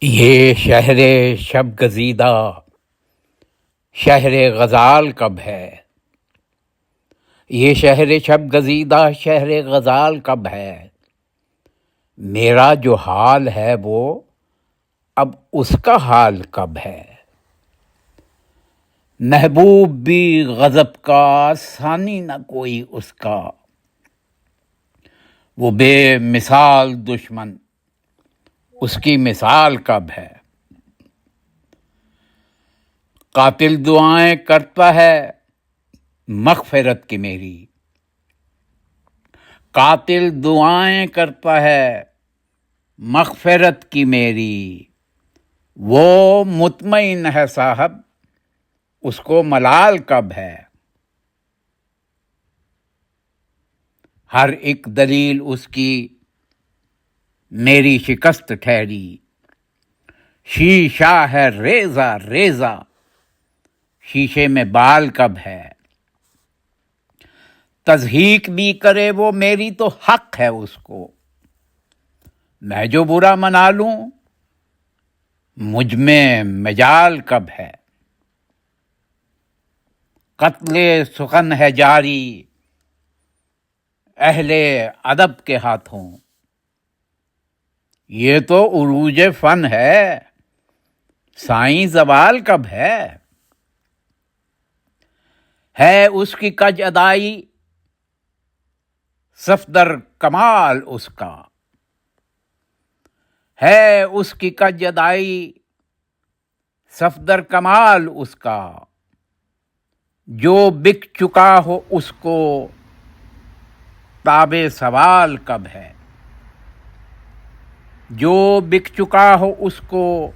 یہ شہر شب گزیدہ شہر غزال کب ہے؟ یہ شہر شب گزیدہ شہر غزال کب ہے؟ میرا جو حال ہے وہ اب اس کا حال کب ہے؟ محبوب بھی غضب کا ثانی نہ کوئی اس کا، وہ بے مثال دشمن اس کی مثال کب ہے؟ قاتل دعائیں کرتا ہے مغفرت کی میری، قاتل دعائیں کرتا ہے مغفرت کی میری، وہ مطمئن ہے صاحب اس کو ملال کب ہے؟ ہر ایک دلیل اس کی میری شکست ٹھہری، شیشہ ہے ریزہ ریزہ شیشے میں بال کب ہے؟ تضحیک بھی کرے وہ میری تو حق ہے اس کو، میں جو برا منا لوں مجھ میں مجال کب ہے؟ قتل سخن ہے جاری اہل ادب کے ہاتھوں، یہ تو عروج فن ہے سائیں زوال کب ہے؟ اس کی کج ادائی صفدر کمال اس کا، ہے اس کی کج ادائی صفدر کمال اس کا، جو بک چکا ہو اس کو تاب سوال کب ہے؟ جو بک چکا ہو اس کو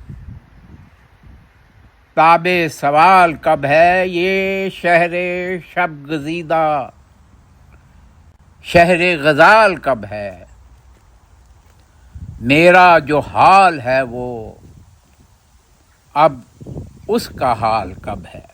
تاب سوال کب ہے؟ یہ شہر شب گزیدہ شہر غزال کب ہے؟ میرا جو حال ہے وہ اب اس کا حال کب ہے؟